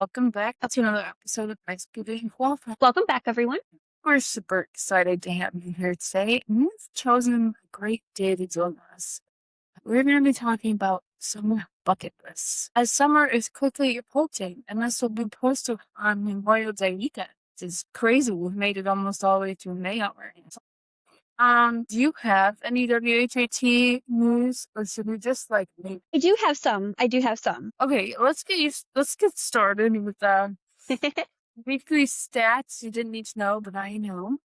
Welcome back to another episode of Expertly Unqualified. Welcome back, everyone. We're super excited to have you here today, and you've chosen a great day to join us. We're going to be talking about summer bucket lists. As summer is quickly approaching, and this will be posted on Memorial Day weekend, which is crazy. We've made it almost all the way through May already. Do you have any WHAT news, or should we just maybe? I do have some. Okay, let's get started with weekly stats you didn't need to know, but I know.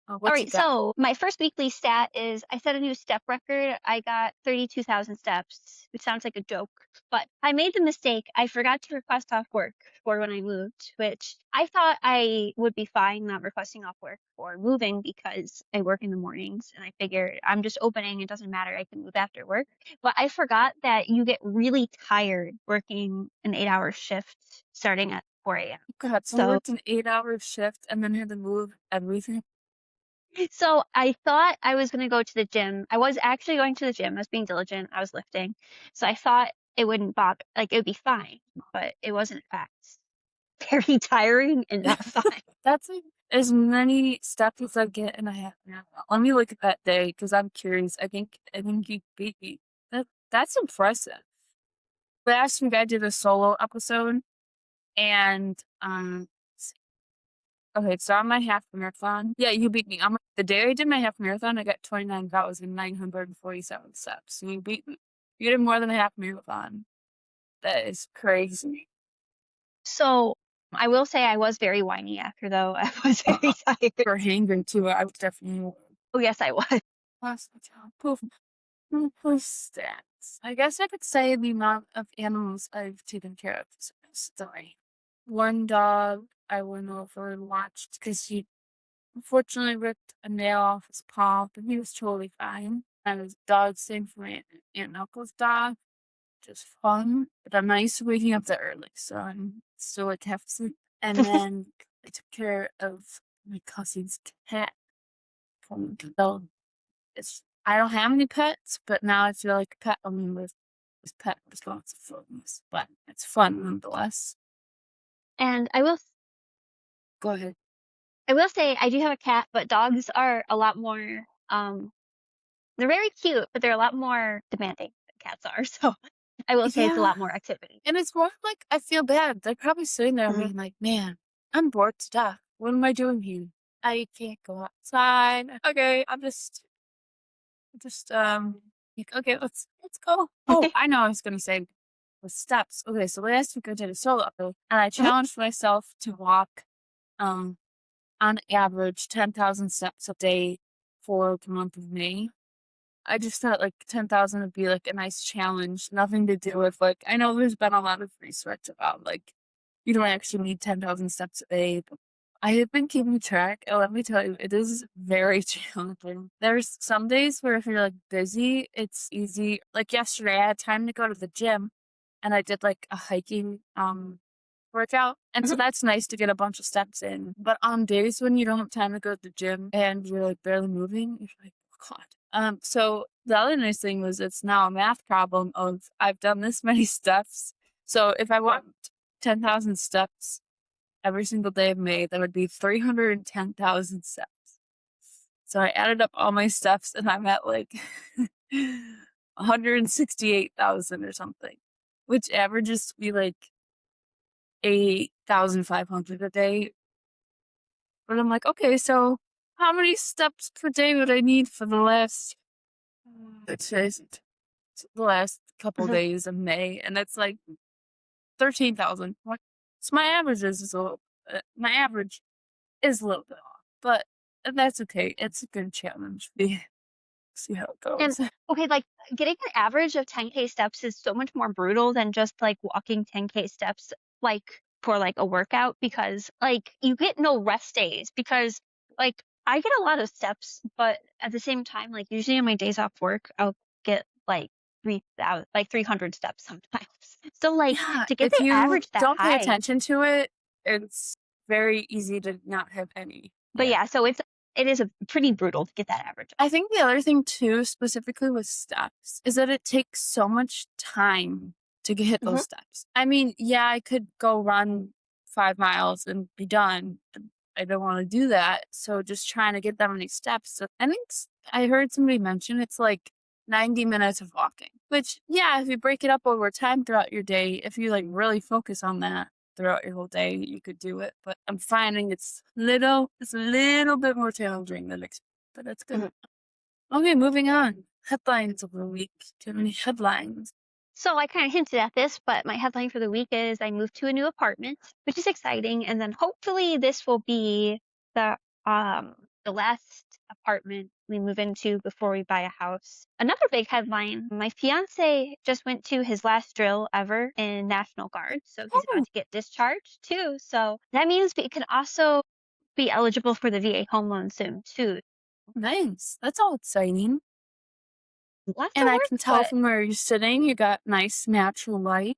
All What you right, got? so my first weekly stat is I set a new step record. I got 32,000 steps, which sounds like a joke, but I made the mistake. I forgot to request off work for when I moved, which I thought I would be fine not requesting off work for moving because I work in the mornings and I figured I'm just opening. It doesn't matter. I can move after work. But I forgot that you get really tired working an 8-hour shift starting at 4 a.m. God, so you worked an 8-hour shift and then had to move everything. So I thought I was going to go to the gym. I was actually going to the gym. I was being diligent. I was lifting. So I thought it wouldn't bother, like it would be fine, but it wasn't in fact. Very tiring and not fun. That's as many steps as I get in a half an hour. Let me look at that day because I'm curious. I think you beat me. That's impressive. Last week I did a solo episode, and okay, so on my half marathon, yeah, you beat me. The day I did my half marathon, I got 29,947 steps. So you beat me. You did more than a half marathon. That is crazy. So I will say I was very whiny after, though. I was very tired. For hangry too, I was definitely. Oh, yes, I was. Lost my job. Poof. Stats. I guess I could say the amount of animals I've taken care of this story. One dog I went over and watched because he unfortunately ripped a nail off his paw, but he was totally fine. And his dog, same for my aunt and uncle's dog, just fun. But I'm not used to waking up that early, so I'm still like half asleep. And then I took care of my cousin's cat from the dog. I don't have any pets, but now I feel like a pet owner with pet responsibilities. But it's fun nonetheless. And I will Go ahead. say I do have a cat, but dogs are a lot more, they're very cute, but they're a lot more demanding than cats are. So I will say it's a lot more activity. And it's more like I feel bad. They're probably sitting there being like, man, I'm bored to death. What am I doing here? I can't go outside. Okay, I'm just okay, let's go. Oh, I know I was gonna say with steps. Okay, so last week I did a solo upload and I challenged myself to walk on average 10,000 steps a day for the month of May. I just thought 10,000 would be a nice challenge. Nothing to do with I know there's been a lot of research about you don't actually need 10,000 steps a day, but I have been keeping track, and let me tell you, it is very challenging. There's some days where if you're busy, it's easy. Like yesterday, I had time to go to the gym, and I did a hiking workout, and so that's nice to get a bunch of steps in. But on days when you don't have time to go to the gym and you're barely moving, you're like, oh God. So the other nice thing was it's now a math problem of I've done this many steps. So if I walked 10,000 steps every single day of May, that would be 310,000 steps. So I added up all my steps and I'm at 168,000 or something, which averages to be 8,500 a day. But I'm okay, so how many steps per day would I need for the last couple days of May? And it's 13,000. So my average is a little bit off, but that's okay. It's a good challenge. See how it goes. And okay, getting an average of 10K steps is so much more brutal than just walking 10K steps for a workout, because you get no rest days, because I get a lot of steps, but at the same time, usually on my days off work, I'll get 300 steps sometimes. So Yeah, to get if the you average that don't pay high, attention to it, it's very easy to not have any. but yeah, so it is a pretty brutal to get that average. I think the other thing too, specifically with steps, is that it takes so much time to hit Mhm. those steps. I mean, yeah, I could go run 5 miles and be done. I don't wanna do that, so just trying to get that many steps. So I think I heard somebody mention it's like 90 minutes of walking, which, yeah, if you break it up over time throughout your day, if you, like, really focus on that throughout your whole day, you could do it, but I'm finding it's a little bit more challenging than expected, but that's good. Mhm. Okay, moving on. Headlines of the week. Do you have any headlines? So I kind of hinted at this, but my headline for the week is I moved to a new apartment, which is exciting. And then hopefully this will be the um the last apartment we move into before we buy a house. Another big headline, my fiance just went to his last drill ever in National Guard. So he's Oh, about to get discharged too. So that means we can also be eligible for the VA home loan soon too. nice. That's all exciting. Lots And of I work, can tell but from where you're sitting, you got nice natural light.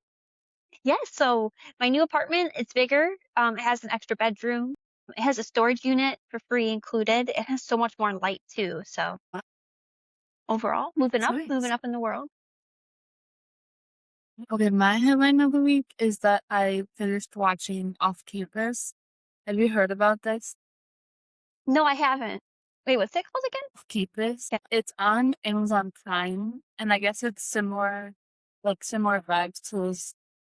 yes, so my new apartment, it's bigger. It has an extra bedroom. It has a storage unit for free included. It has so much more light too. So overall, That's moving nice. up in the world. Okay, my headline of the week is that I finished watching Off Campus. Have you heard about this? No, I haven't. Wait, what's it called again? Off Campus. Yeah. It's on Amazon Prime, and I guess it's similar vibes to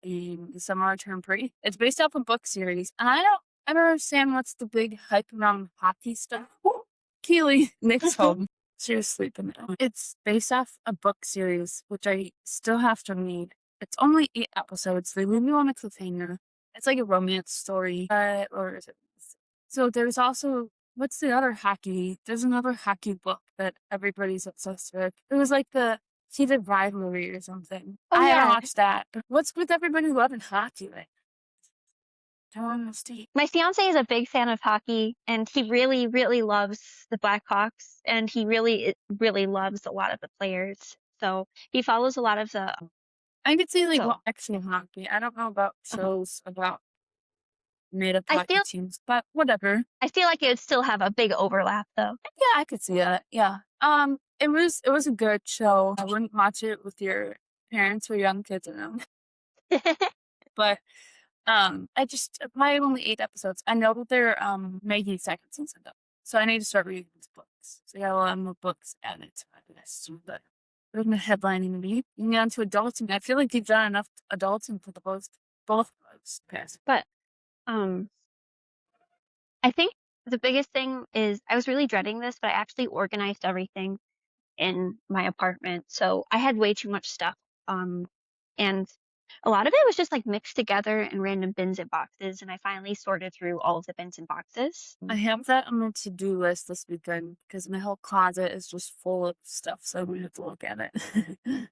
the Summer Term Pre. It's based off a book series, and I don't understand what's the big hype around hockey stuff. Ooh, Keely, Nick's home. She was sleeping now. It's based off a book series, which I still have to read. It's only 8 episodes. They leave you on a cliffhanger. It's like a romance story, or is it? So there's also what's the other hockey? There's another hockey book that everybody's obsessed with. It was like the Heated Rivalry or something. Oh I haven't yeah. watched that. But what's with everybody loving hockey? Like, don't understand. My fiance is a big fan of hockey and he really, really loves the Blackhawks and he really loves a lot of the players. So he follows a lot of the I could see like so well, actual hockey. I don't know about uh shows about made up I hockey feel teams, but whatever. I feel like it would still have a big overlap though. Yeah, I could see that. Yeah. It was a good show. I wouldn't watch it with your parents or young kids around, but I just probably only 8 episodes. I know that they're making second season though, so I need to start reading these books. So I got a lot more books added to my list. But we're gonna headlining me. You get on to adulting. I feel like you've done enough adulting for the both of us past. But um I think the biggest thing is I was really dreading this, but I actually organized everything in my apartment. So I had way too much stuff. Um, and a lot of it was just like mixed together in random bins and boxes. And I finally sorted through all of the bins and boxes. I have that on my to-do list this weekend because my whole closet is just full of stuff, so I'm gonna have to look at it.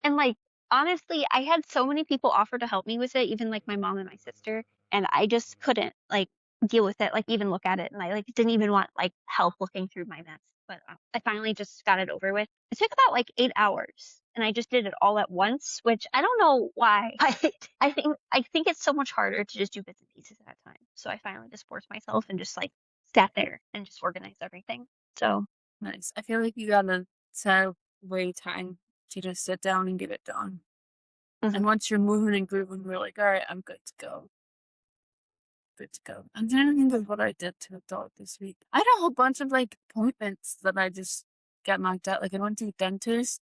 And like honestly, I had so many people offer to help me with it, even like my mom and my sister, and I just couldn't like deal with it, like even look at it, and I like didn't even want like help looking through my mess. But I finally just got it over with. It took about like 8 hours, and I just did it all at once, which I don't know why. I think it's so much harder to just do bits and pieces at a time. So I finally just forced myself and just like sat there and just organized everything. So Nice. I feel like you gotta set away time to just sit down and get it done. mhm. And once you're moving and grooving, you're like, all right, I'm good to go. Good to go. I'm trying to think of what I did to a dog this week. I had a whole bunch of like appointments that I just got knocked out. Like I went to the dentist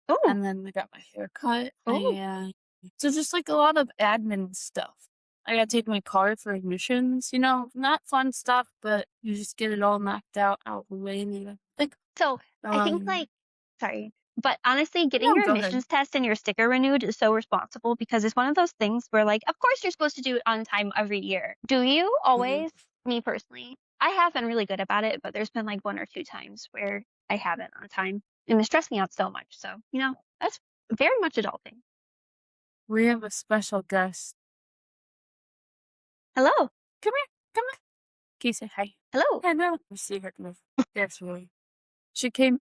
Oh, and then I got my hair cut. oh. And so just like a lot of admin stuff. I gotta take my car for admissions, not fun stuff, but you just get it all knocked out of the way and you think, So I think um, like, sorry, but honestly, getting no, your go ahead. admissions test and your sticker renewed is so responsible because it's one of those things where like, of course you're supposed to do it on time every year. Do you Mhm. always? Me personally, I have been really good about it, but there's been like 1 or 2 times where I haven't on time and it stressed me out so much. So, that's very much adulting. We have a special guest. Hello. Come here, come on. Can you say hi? Hello. Hello. Let me see her move. There's Roy. She came.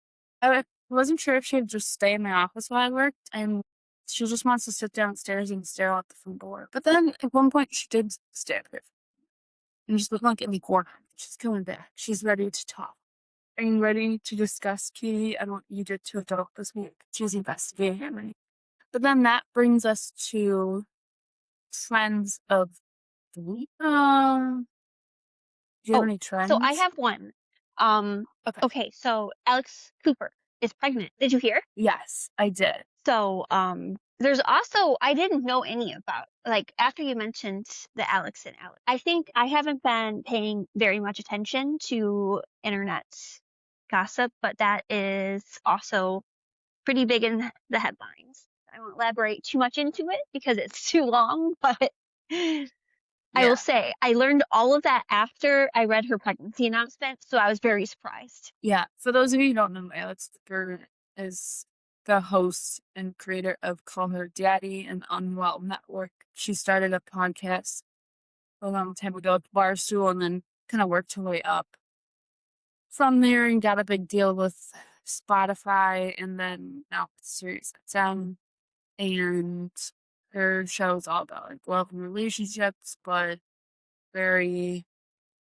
Wasn't sure if she'd just stay in my office while I worked, and she just wants to sit downstairs and stare out the front door. But then at one point, she did stay up here and just looked like in the corner. She's coming back. She's ready to talk. Are you ready to discuss, Katie, and what you did to a dog this week? She's investigating. But then that brings us to trends of the week. Do you have Oh, any so I trends? have one. Um, Okay. okay, so Alex Cooper is pregnant. Did you hear? Yes, I did. So, there's also I didn't know any about like after you mentioned the Alex and Alex. I think I haven't been paying very much attention to internet gossip, but that is also pretty big in the headlines. I won't elaborate too much into it because it's too long, but I will Yeah. say I learned all of that after I read her pregnancy announcement, so I was very surprised. Yeah. For those of you who don't know, Alex Burr is the host and creator of Call Her Daddy and Unwell Network. She started a podcast a long time ago at Barstool and then kind of worked her way up from there and got a big deal with Spotify and then now it's Sirius XM. And her show is all about like love and relationships, but very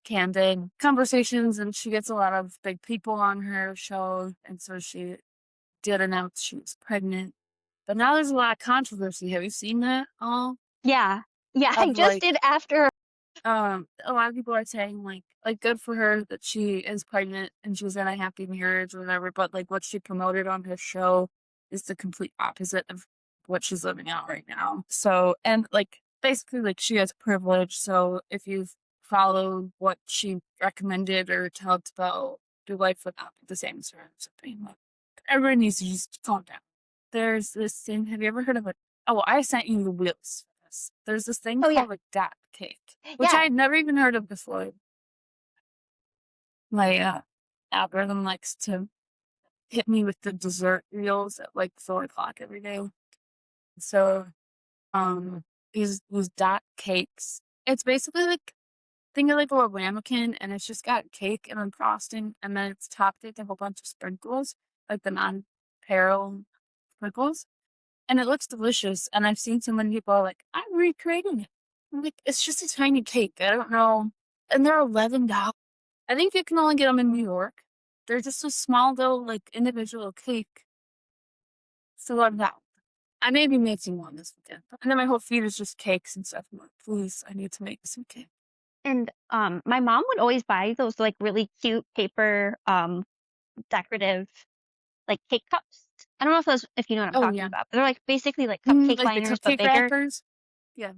candid conversations. And she gets a lot of big people on her show. And so she did announce she was pregnant. But now there's a lot of controversy. Have you seen that all? Yeah. Yeah, I Of just like did after. a lot of people are saying like good for her that she is pregnant and she's in a happy marriage or whatever, but like what she promoted on her show is the complete opposite of what she's living out right now. So and like basically like she has privilege, so if you've followed what she recommended or talked about, your life would not be the same as her. So being like everyone needs to just calm down. There's this thing, have you ever heard of it? Oh, I sent you the wheels for this. There's this thing Oh yeah. called a dot cake, which I Yeah. had never even heard of before. My algorithm likes to hit me with the dessert reels at like 4 o'clock every day. So these dot cakes. It's basically like think of like a ramekin and it's just got cake and then frosting and then it's topped with a whole bunch of sprinkles, like the non-peril sprinkles. And it looks delicious. And I've seen so many people are like, I'm recreating it. I'm like, it's just a tiny cake. I don't know. And they're $11. I think you can only get them in New York. They're just a small little, like, individual cake. So I'm down. I may be making one this weekend. And then my whole feed is just cakes and stuff. I'm like, please, I need to make some cake. And my mom would always buy those like really cute paper decorative like cake cups. I don't know if you know what I'm Oh, talking yeah. about, but they're like basically like cupcake Like the liners but cupcake bigger. wrappers. Yeah.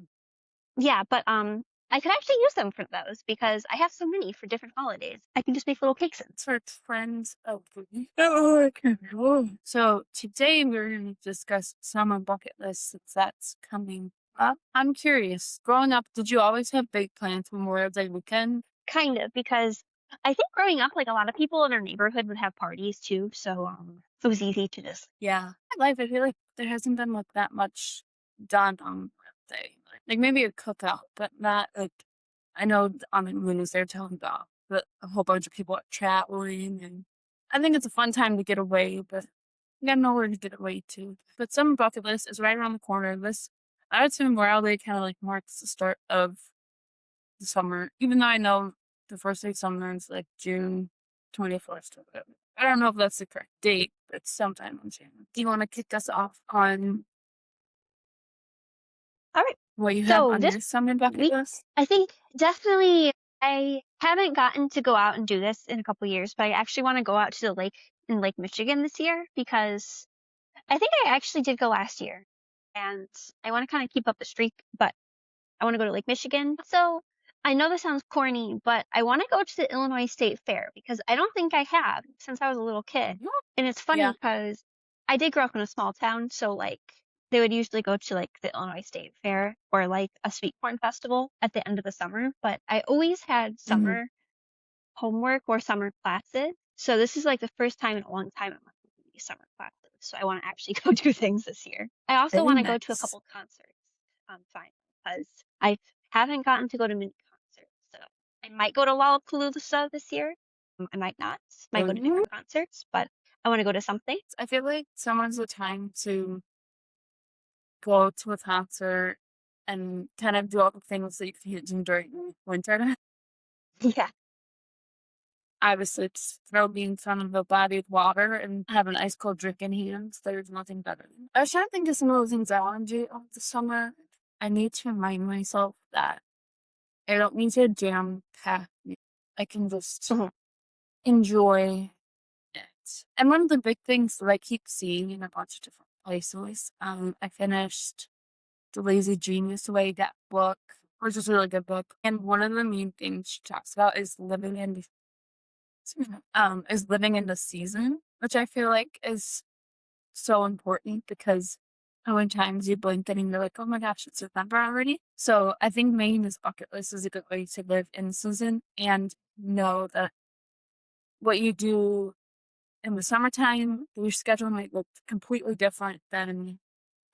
Yeah, but I could actually use them for those because I have so many for different holidays. I can just make little cakes in. For trends of food. Oh, I can't. Oh. So today we're going to discuss summer bucket lists since that's coming up. I'm curious. Growing up, did you always have big plans for Memorial Day weekend? Kind of because I think growing up, like a lot of people in our neighborhood would have parties too, so it was easy to just. Yeah. My life, I feel like there hasn't been like that much done on Memorial Day. Like maybe a cookout, but not like I know on the news they're talking about that a whole bunch of people are traveling and I think it's a fun time to get away, but you got nowhere to get away to. But summer bucket list is right around the corner. This I would say Memorial Day kind of like marks the start of the summer, even though I know the first day of summer is like June 21st or whatever. I don't know if that's the correct date, but it's sometime in June. Do you want to kick us off on All right. what you have So on this your summer bucket week, list? I think definitely I haven't gotten to go out and do this in a couple years, but I actually want to go out to the lake in Lake Michigan this year because I think I actually did go last year, and I want to kind of keep up the streak, but I want to go to Lake Michigan. So I know this sounds corny, but I want to go to the Illinois State Fair because I don't think I have since I was a little kid. And it's funny Yeah. because I did grow up in a small town, so like they would usually go to like the Illinois State Fair or like a sweet corn festival at the end of the summer, but I always had Hmm. summer homework or summer classes. So this is like the first time in a long time I'm not taking these summer classes. So I want to actually go do things this year. I also Very want to go to a nice. couple concerts, fine, because I haven't gotten to go to many concerts. So I might go to Lollapalooza this year. I might not. Might go to Mhm. different concerts, but I want to go to something. I feel like summer's the time to go to a concert and kind of do all the things that you can't do during winter. Yeah. obviously it's throw me in front of a body of water and have an ice cold drink in hand. There's nothing better. I was trying to think of some of those things I want to do over the summer. I need to remind myself that I don't need to jam pack. I can just Mhm. enjoy it. And one of the big things that I keep seeing in a bunch of different places, I finished The Lazy Genius Way, that book, which is a really good book. And one of the main things she talks about is living in the season, which I feel like is so important because how many times you blink and you're like, oh my gosh, it's November already. So I think making this bucket list is a good way to live in season and know that what you do in the summertime, your schedule might look completely different than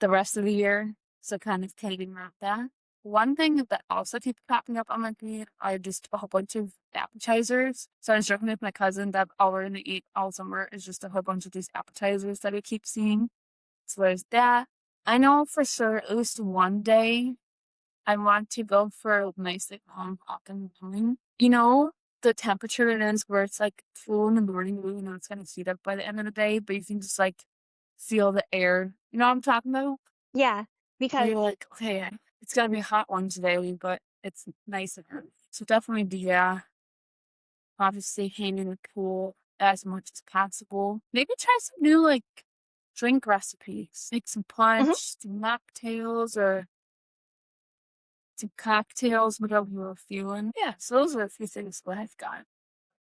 the rest of the year. So kind of taking around that. One thing that also keeps popping up on my feed are just a whole bunch of appetizers. So I was joking with my cousin that all we're gonna eat all summer is just a whole bunch of these appetizers that I keep seeing. So there's that. I know for sure at least one day I want to go for a nice like long walk in the morning. You know, the temperature it is where it's like cool in the morning, but you know it's gonna heat up by the end of the day, but you can just like feel the air. You know what I'm talking about? Yeah, Where because you're like, okay, it's gonna be a hot one today, but it's nice and early. So definitely do that. Obviously hang in the pool as much as possible. Maybe try some new like drink recipes. Make some mhm. punch, some mocktails, or some cocktails, whatever you're feeling. Yeah, so those are a few things that I've got.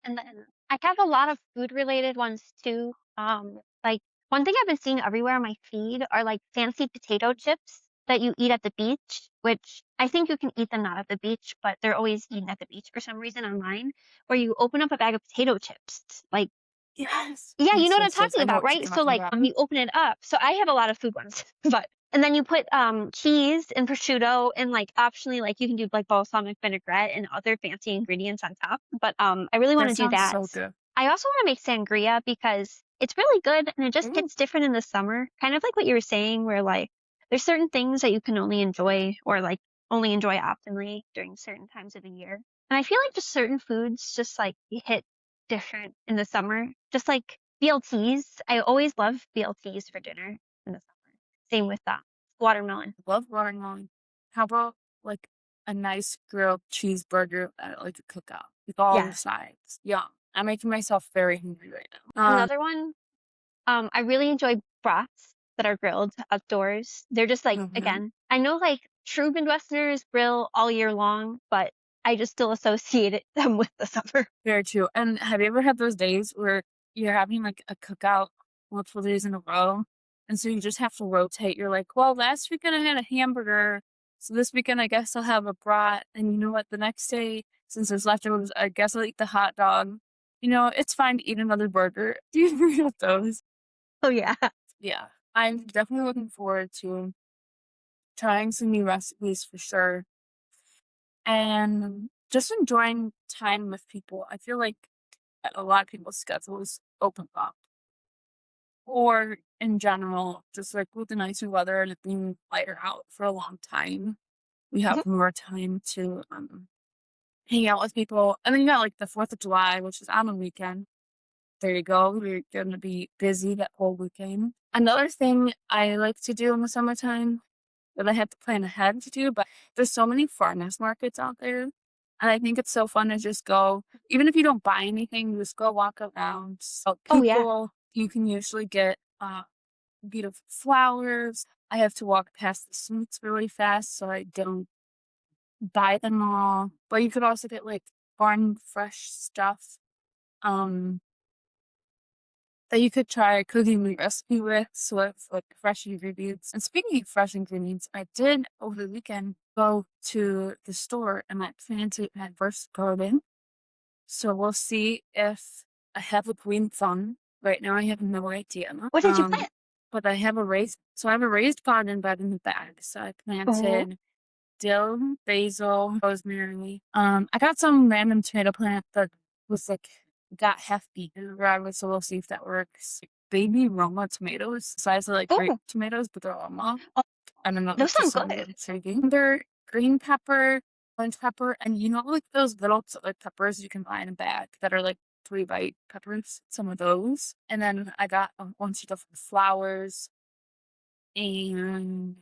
And then I have a lot of food related ones too. Like one thing I've been seeing everywhere on my feed are like fancy potato chips that you eat at the beach, which I think you can eat them not at the beach, but they're always eaten at the beach for some reason online, where you open up a bag of potato chips. Like, Yes. yeah, you know Yes, what I'm yes, yes. talking I know about, what right? you're So talking like about. you open it up. So I have a lot of food ones, but and then you put cheese and prosciutto and like optionally like you can do like balsamic vinaigrette and other fancy ingredients on top. But I really want That to do sounds that. so good. I also want to make sangria because it's really good and it just Ooh. hits different in the summer. Kind of like what you were saying, where like there's certain things that you can only enjoy or like only enjoy optimally during certain times of the year. And I feel like just certain foods just like hit different in the summer. Just like BLTs. I always love BLTs for dinner in the summer. Same with that. Watermelon. Love watermelon. How about like a nice grilled cheeseburger at like a cookout with all the Yeah. sides? Yum. I'm making myself very hungry right now. Another one, I really enjoy brats that are grilled outdoors. They're just like, Mhm. again, I know like true Midwesterners grill all year long, but I just still associate them with the summer. Very true. And have you ever had those days where you're having like a cookout multiple days in a row? And so you just have to rotate. You're like, well, last weekend I had a hamburger. So this weekend I guess I'll have a brat. And you know what? The next day, since there's leftovers, I guess I'll eat the hot dog. You know, it's fine to eat another burger. Do you ever get those? Oh yeah. Yeah. I'm definitely looking forward to trying some new recipes for sure. And just enjoying time with people. I feel like a lot of people's schedules open up. Or in general, just like with the nicer weather and it being lighter out for a long time, we have more time to hang out with people. And then you got like the 4th of July, which is on the weekend. There you go. We're gonna be busy that whole weekend. Another thing I like to do in the summertime that I have to plan ahead to do, but there's so many farmers markets out there. And I think it's so fun to just go, even if you don't buy anything, just go walk around. So Oh yeah. people, you can usually get beautiful flowers. I have to walk past the sweets really fast so I don't buy them all. But you could also get like farm fresh stuff um that you could try cooking the recipe with. So it's like fresh ingredients. And speaking of fresh ingredients, I did over the weekend go to the store and I planted my first garden. So we'll see if I have a green thumb. Right now I have no idea. What did you plant? But I have a raised garden bed in the back. So I Oh. planted dill, basil, rosemary. I got some random tomato plant that was like got half beaten around it, so we'll see if that works. Baby Roma tomatoes, size of like grape Oh, tomatoes, but they're Roma. oh, I don't know, those that just sound sounded good. intriguing. They're green pepper, orange pepper, and you know like those little like peppers you can buy in a bag that are like 3-bite peppers, some of those. And then I got a bunch of different flours and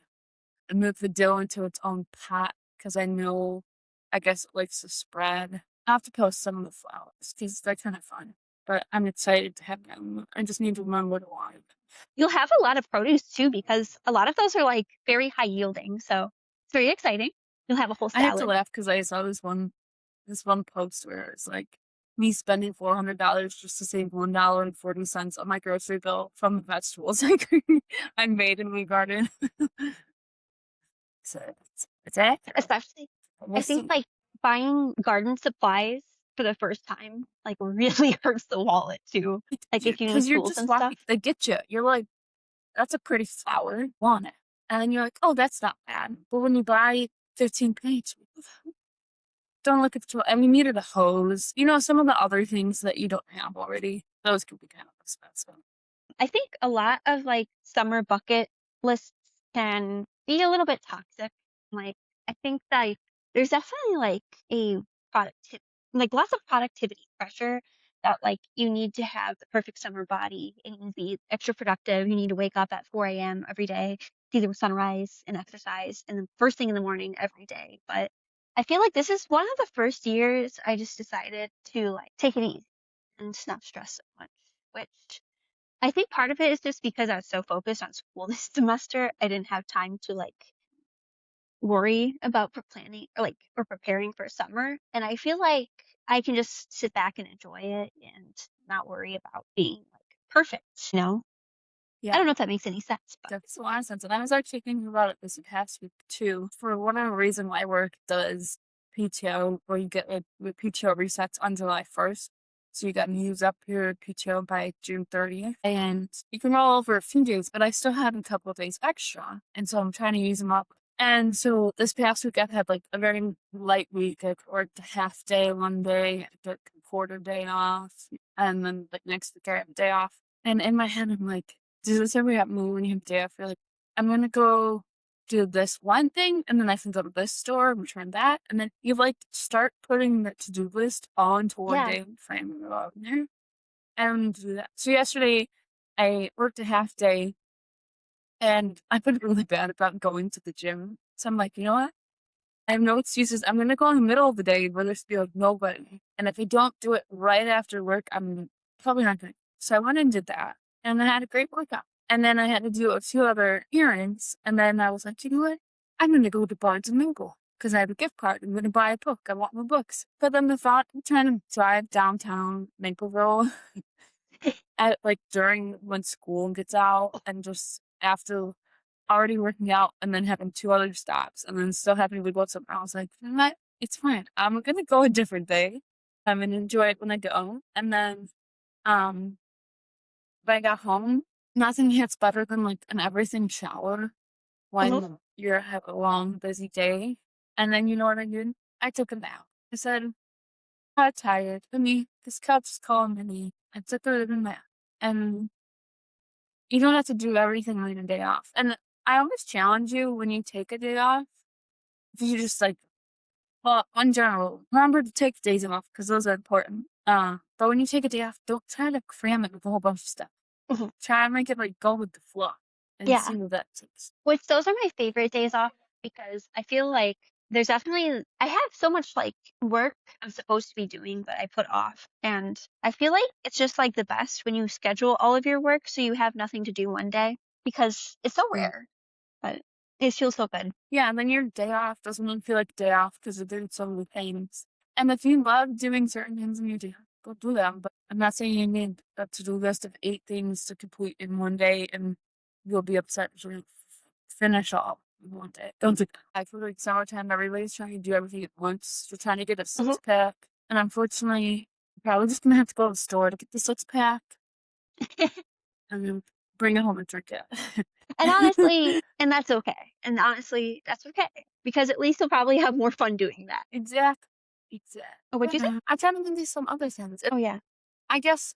I moved the dough into its own pot because I know, I guess it likes to spread. I'll have to post some of the flours because they're kind of fun. But I'm excited to have them. I just need to remember what I want. You'll have a lot of produce too, because a lot of those are like very high yielding. So it's very exciting. You'll have a whole I have to salad. laugh because I saw this one post where it's like me spending $400 just to save $1.40 on my grocery bill from the vegetables I made in my garden. So it's accurate. Especially, We'll I think see. like buying garden supplies for the first time like really hurts the wallet too. Like if you need Because you're tools just and stuff. walking, they get you. You're like, that's a pretty flower, want it. And then you're like, oh, that's not bad. But when you buy 15 pages, don't look at the, and we needed a hose. You know, some of the other things that you don't have already, those could be kind of expensive. I think a lot of like summer bucket lists can be a little bit toxic. Like I think that there's definitely like a productivity, like lots of productivity pressure that like you need to have the perfect summer body and you need to be extra productive. You need to wake up at 4 a.m. every day, see the sunrise and exercise, and then first thing in the morning every day. But I feel like this is one of the first years I just decided to like take it easy and just not stress so much, which I think part of it is just because I was so focused on school this semester, I didn't have time to like worry about planning or like or preparing for summer. And I feel like I can just sit back and enjoy it and not worry about being like perfect. I Yeah, don't know if that makes any sense, but that's a lot of sense. And I was actually thinking about it this past week too. For whatever reason, my work does PTO, where you get like the PTO resets on July 1st. So you got to use up your PTO by June 30th. And you can roll over a few days, but I still have a couple of days extra. And so I'm trying to use them up. And so this past week, I've had like a very light week. I worked a half day one day, I took a quarter day off, and then like next week I have a day off. And in my head, I'm like, does this ever happen to me when you have day off? You're like, I'm gonna go do this one thing, and then I can go to this store, return that, and then you like start putting the to-do list all into one yeah. day and frame it all in there. And do that. So yesterday, I worked a half day, and I've been really bad about going to the gym. So I'm like, you know what? I have no excuses. I'm gonna go in the middle of the day where there's be like nobody. And if I don't do it right after work, I'm probably not gonna. So I went and did that. And I had a great workout. And then I had to do a few other errands. And then I was like, you know what? I'm gonna go to Barnes and Noble because I have a gift card. I'm gonna buy a book. I want my books. But then the thought of trying to drive downtown Mapleville at like during when school gets out and just after already working out and then having 2 other stops and then still having to go somewhere. I was like, "You know what? It's fine. I'm gonna go a different day. I'm gonna enjoy it when I go." And then, um, when I got home, nothing hits better than like an everything shower Mhm. when you have a long, busy day. And then you know what I did? I took a nap. I said, "I'm not tired. Let me. This couch is calling me." I took a little nap, and you don't have to do everything on your day off. And I always challenge you when you take a day off. If you just like, well, in general, remember to take days off because those are important. But when you take a day off, don't try to cram it with a whole bunch of stuff. Mhm. Try and make it like go with the flow and Yeah. see what that takes. Which those are my favorite days off because I feel like there's definitely I have so much like work I'm supposed to be doing but I put off. And I feel like it's just like the best when you schedule all of your work so you have nothing to do one day because it's so Yeah. rare. But it feels so good. Yeah, and then your day off doesn't even feel like a day off because you're doing so many things. And if you love doing certain things in your day, go do them. But I'm not saying you need a to-do list of 8 things to complete in one day and you'll be upset if you finish all in one day. Don't do that. I feel like summertime, everybody's trying to do everything at once. You're trying to get a Mhm. six-pack. And unfortunately, you're probably just going to have to go to the store to get the six-pack and then bring it home and drink it. And honestly, and that's okay. And honestly, that's okay because at least you'll probably have more fun doing that. Exactly. Exactly. Oh, what'd you say? I'm trying to do some other things. Oh yeah. I guess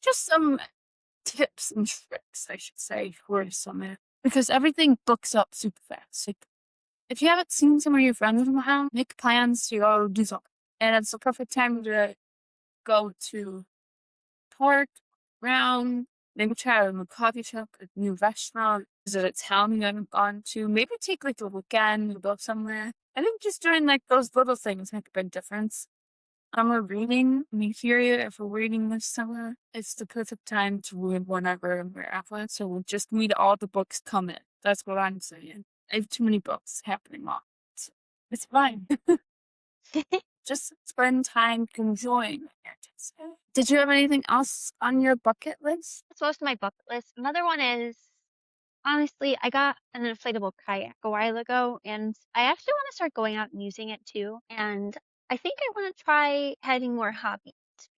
just some tips and tricks, I should say, for summer. Because everything books up super fast. Like, if you haven't seen some of your friends in a while, make plans to go do something. And it's the perfect time to do it. go to park, around, maybe try a new coffee shop, a new restaurant, visit a town you haven't gone to, maybe take like a weekend, go somewhere. I think just doing like those little things make a big difference. We're reading, if we're reading this summer, it's the perfect time to read whenever and wherever. So we'll just read all the books come in. That's what I'm saying. I have too many books happening all. So it's fine. Just spend time enjoying it. Did you have anything else on your bucket list? That's most of my bucket list. Another one is, honestly, I got an inflatable kayak a while ago, and I actually want to start going out and using it too. And I think I want to try having more hobbies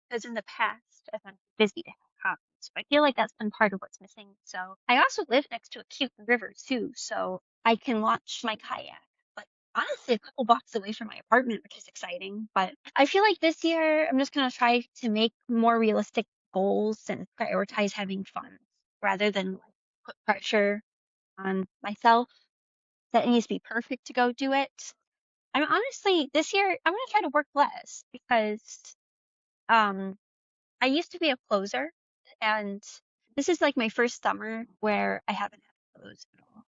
because in the past I've been busy to have hobbies. But I feel like that's been part of what's missing. So I also live next to a cute river too, so I can launch my kayak. Like honestly, a couple blocks away from my apartment, which is exciting. But I feel like this year I'm just gonna try to make more realistic goals and prioritize having fun rather than like put pressure on myself that it needs to be perfect to go do it. I'm honestly this year I'm gonna try to work less because um I used to be a closer and this is like my first summer where I haven't had to close at all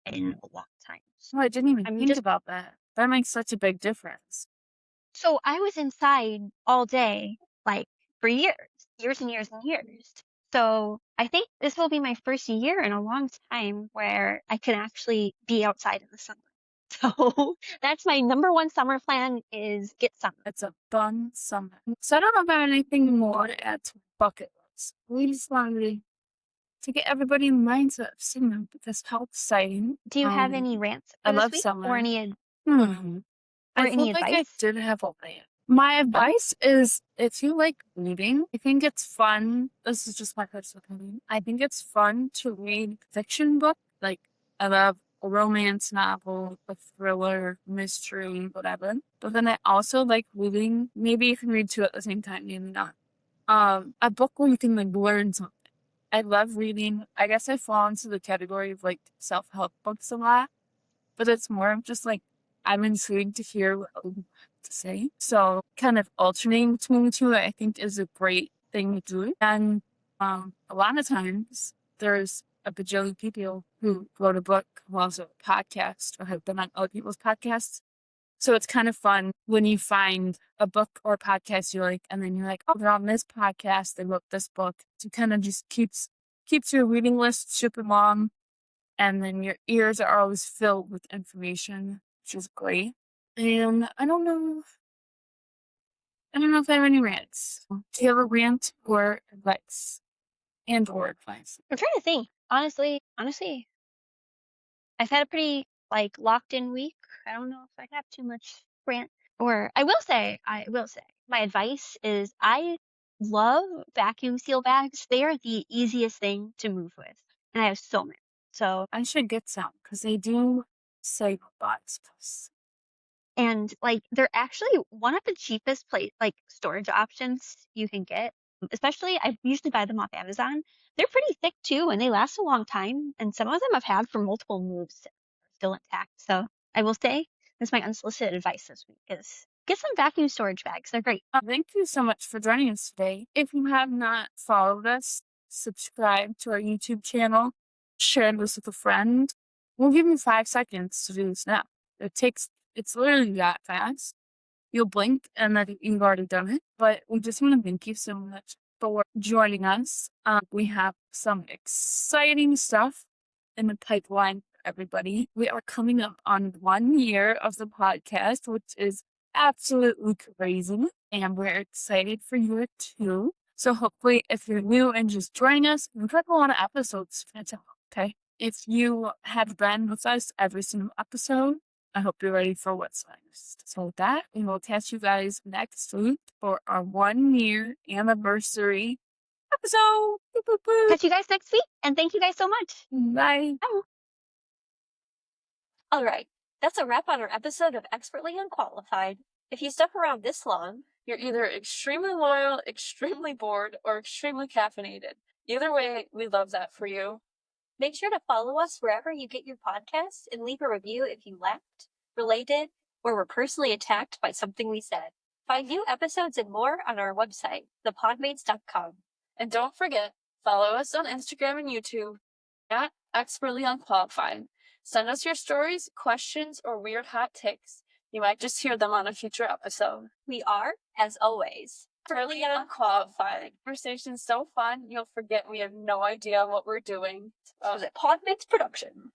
in a long time. So Oh, I didn't even I'm think just about that. That makes such a big difference. so I was inside all day like for years and years and years. So I think this will be my first year in a long time where I can actually be outside in the summer. So that's my number one summer plan is get sun. It's a fun summer. So I don't know about anything more to add to bucket list. We just wanted to get everybody in the mindset of summer because how exciting. Do you have any rants I for this love week or summer. any Hmm. or I feel any like I advice? did have a plan. My advice is if you like reading, I think it's fun. This is just my personal opinion. I think it's fun to read fiction book. Like I love a romance novel, a thriller, mystery, whatever. But then I also like reading. Maybe you can read two at the same time, maybe not. A book where you can like learn something. I love reading. I guess I fall into the category of like self-help books a lot, but it's more of just like I'm intrigued to hear what other people have to say. So kind of alternating between the two, I think is a great thing to do. And a lot of times there's a bajillion people who wrote a book, who also a podcast, or have been on other people's podcasts. So it's kind of fun when you find a book or podcast you like, and then you're like, oh, they're on this podcast, they wrote this book. So kind of just keeps your reading list super long, and then your ears are always filled with information, which is great. And I don't know if I have any rants. Do you have a rant or advice? And or advice? I'm trying to think. Honestly, I've had a pretty like locked in week. I don't know if I have too much rant or I will say my advice is I love vacuum seal bags. They are the easiest thing to move with. And I have so many. So I should get some because they do save a lot of space. and like they're actually one of the cheapest place like storage options you can get. Especially I usually buy them off Amazon. They're pretty thick too and they last a long time. And some of them I've had for multiple moves still intact. So I will say that's my unsolicited advice this week is get some vacuum storage bags. They're great. Thank you so much for joining us today. If you have not followed us, subscribe to our YouTube channel, share this with a friend. We'll give you 5 seconds to do this now. It's literally that fast. You'll blink and then you've already done it. But we just want to thank you so much for joining us. We have some exciting stuff in the pipeline for everybody. We are coming up on 1 year of the podcast, which is absolutely crazy. And we're excited for you too. So hopefully if you're new and just joining us, we've got a lot of episodes. Okay. If you have been with us every single episode, I hope you're ready for what's next. So with that, we will catch you guys next week for our 1 year anniversary episode. Boop, boop, boop. Catch you guys next week and thank you guys so much. Bye. Bye. All right, that's a wrap on our episode of Expertly Unqualified. If you stuck around this long, you're either extremely loyal, extremely bored, or extremely caffeinated. Either way, we love that for you. Make sure to follow us wherever you get your podcasts and leave a review if you laughed, related, or were personally attacked by something we said. Find new episodes and more on our website, thepodmates.com. And don't forget, follow us on Instagram and YouTube at Expertly Unqualified. Send us your stories, questions, or weird hot takes. You might just hear them on a future episode. We are, as always, Expertly Unqualified. Conversation's so fun, you'll forget we have no idea what we're doing. Was it Podmates Production?